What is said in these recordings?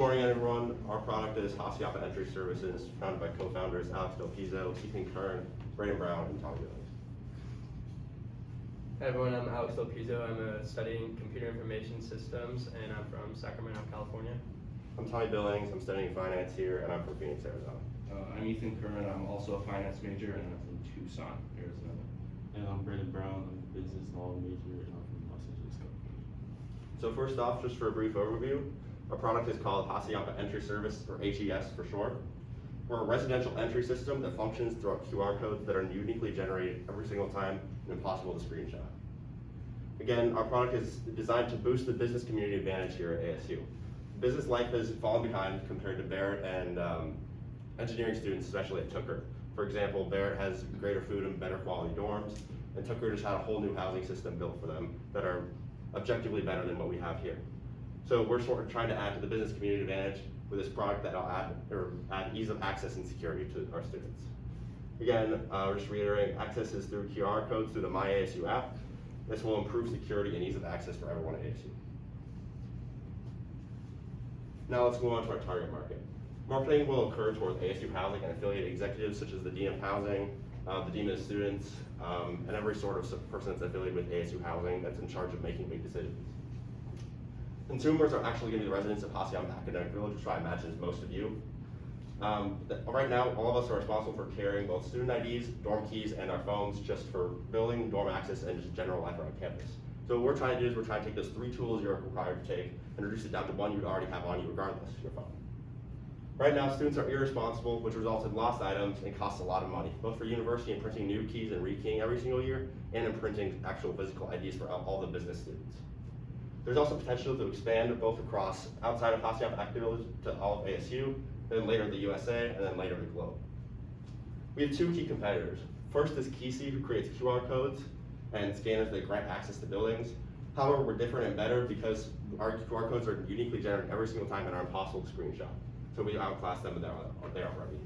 morning, everyone. Our product is Hassayampa Entry Services, founded by co-founders Alex Del Pizzo, Ethan Kern, Brandon Brown, and Tommy Billings. Hi everyone, I'm Alex Del Pizzo. I'm studying computer information systems and I'm from Sacramento, California. I'm Tommy Billings. I'm studying finance here, and I'm from Phoenix, Arizona. I'm Ethan Kern. I'm also a finance major, and I'm from Tucson, Arizona. And I'm Brandon Brown. I'm a business law major, and I'm from Los Angeles, California. So first off, just for a brief overview, our product is called Hassayampa Entry Service, or HES for short. We're a residential entry system that functions through QR codes that are uniquely generated every single time and impossible to screenshot. Again, our product is designed to boost the business community advantage here at ASU. Business life has fallen behind compared to Barrett and engineering students, especially at Tooker. For example, Barrett has greater food and better quality dorms, and Tooker just had a whole new housing system built for them that are objectively better than what we have here. So we're sort of trying to add to the business community advantage with this product that will add ease of access and security to our students. Again, just reiterating, access is through QR codes through the MyASU app. This will improve security and ease of access for everyone at ASU. Now let's move on to our target market. Marketing will occur towards ASU housing and affiliated executives such as the Dean of Housing, the Dean of Students, and every sort of person that's affiliated with ASU housing that's in charge of making big decisions. Consumers are actually going to be the residents of Hassayampa Academic Village, which I imagine is most of you. Right now, all of us are responsible for carrying both student IDs, dorm keys, and our phones just for building, dorm access, and just general life around campus. So what we're trying to do is we're trying to take those 3 tools you're required to take and reduce it down to 1 you already have on you regardless of your phone. Right now, students are irresponsible, which results in lost items and costs a lot of money, both for university in printing new keys and rekeying every single year, and in printing actual physical IDs for all the business students. There's also potential to expand both across outside of Hassayampa Academic Village to all of ASU, then later the USA, and then later the globe. We have 2 key competitors. First is Keysi, who creates QR codes and scanners that grant access to buildings. However, we're different and better because our QR codes are uniquely generated every single time and are impossible to screenshot. So we outclass them there already.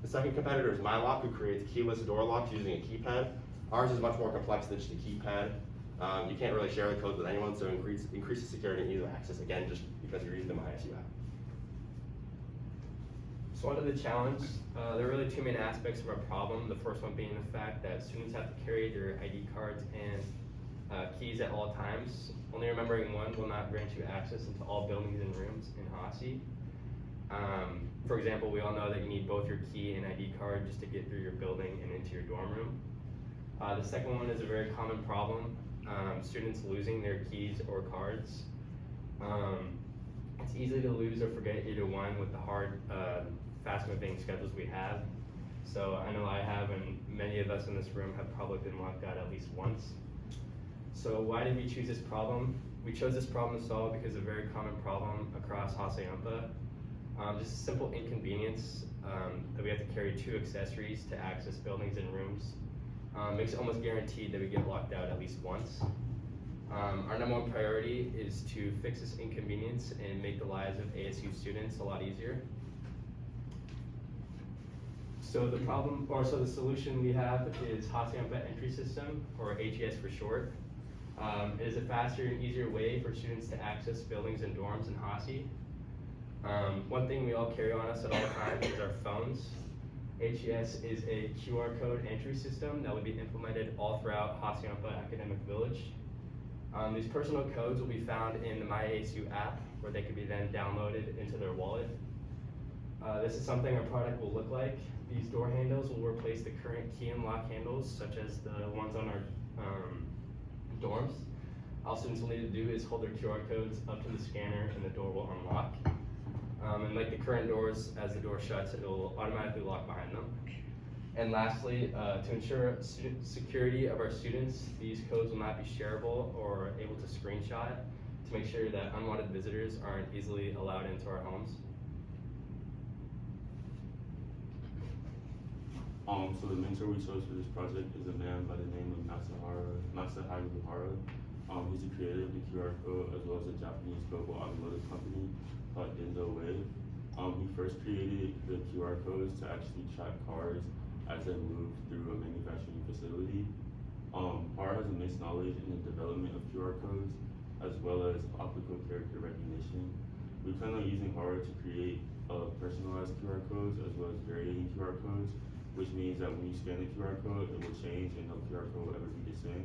The second competitor is MyLock, who creates keyless door locks using a keypad. Ours is much more complex than just a keypad. You can't really share the codes with anyone, so increases security and ease of access, again, just because you're using the MySU app. So onto the challenge. There are really 2 main aspects of our problem. The first one being the fact that students have to carry their ID cards and keys at all times. Only remembering one will not grant you access into all buildings and rooms in Hossie. For example, we all know that you need both your key and ID card just to get through your building and into your dorm room. The second one is a very common problem, students losing their keys or cards. It's easy to lose or forget either one with the hard, fast-moving schedules we have. So I know I have, and many of us in this room have probably been locked out at least once. So why did we choose this problem? We chose this problem to solve because of a very common problem across Hassayampa. Just a simple inconvenience that we have to carry 2 accessories to access buildings and rooms. Makes it almost guaranteed that we get locked out at least once. Our number 1 priority is to fix this inconvenience and make the lives of ASU students a lot easier. So the solution we have is Hassayampa Entry System, or HES for short. It is a faster and easier way for students to access buildings and dorms in Hossie. One thing we all carry on us at all times is our phones. HES is a QR code entry system that will be implemented all throughout Hassayampa Academic Village. These personal codes will be found in the MyASU app, where they can be then downloaded into their wallet. This is something our product will look like. These door handles will replace the current key and lock handles, such as the ones on our dorms. All students will need to do is hold their QR codes up to the scanner and the door will unlock. And like the current doors, as the door shuts, it will automatically lock behind them. And lastly, to ensure security of our students, these codes will not be shareable or able to screenshot to make sure that unwanted visitors aren't easily allowed into our homes. So the mentor we chose for this project is a man by the name of Hassayampa. He's the creator of the QR code as well as a Japanese global automotive company called Denso Wave. He first created the QR codes to actually track cars as they move through a manufacturing facility. Har has a knowledge in the development of QR codes as well as optical character recognition. We plan on using Aura to create personalized QR codes as well as varying QR codes, which means that when you scan the QR code, it will change and no QR code will ever be the same.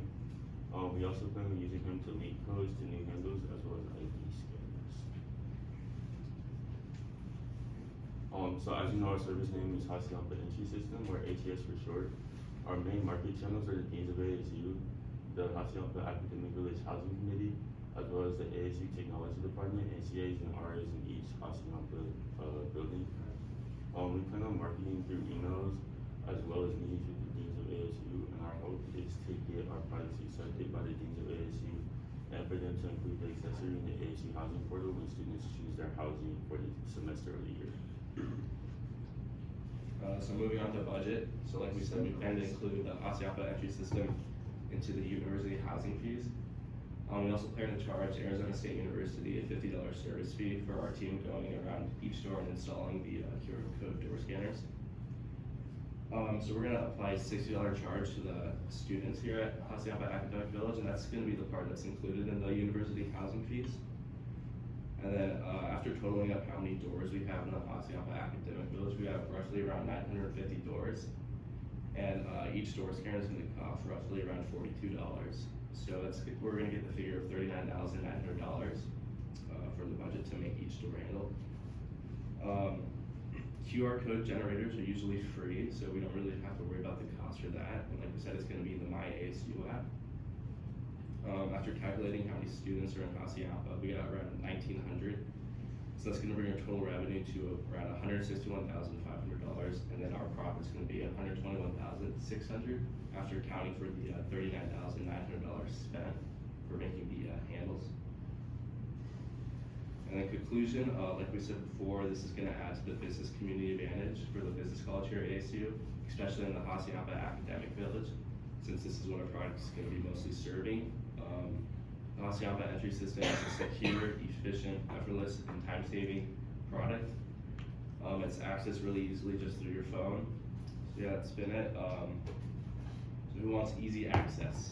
We also plan on using him to link codes to new handles as well as ID scanners. So as you know, our service name is Hassayampa Entry System, or ATS for short. Our main market channels are the Deans of ASU, the Hassayampa Academic Village Housing Committee, as well as the ASU Technology Department, NCAs and RAs in each Hassayampa building. We plan on marketing through emails as well as meetings with the Deans of ASU, and our hope is to get our privacy accepted by the Deans of ASU and for them to include the accessory in the ASU housing portal when students choose their housing for the semester or the year. So moving on to budget, so like we said, we plan to include the Hassayampa entry system into the university housing fees. We also plan to charge Arizona State University a $50 service fee for our team going around each door and installing the QR code door scanners. So we're gonna apply a $60 charge to the students here at Hassayampa Academic Village, and that's gonna be the part that's included in the university housing fees. And then after totaling up how many doors we have in the Hassayampa Academic Village, we have roughly around 950 doors. And each door scanner is gonna cost roughly around $42. So we're gonna get the figure of $39,900 from the budget to make each door handle. QR code generators are usually free, so we don't really have to worry about the cost for that. And like we said, it's gonna be in the My ASU app. After calculating how many students are in Hassayampa, we got around 1,900. So that's gonna bring our total revenue to around $161,500, and then our profit's gonna be $121,600 after accounting for the $39,900 spent for making the handles. And in conclusion, like we said before, this is gonna add to the business community advantage for the business college here at ASU, especially in the Hassayampa Academic Village, since this is what our product is gonna be mostly serving. The Hassayampa entry system is a secure, efficient, effortless, and time-saving product. It's accessed really easily just through your phone. So yeah, that's been it. So who wants easy access?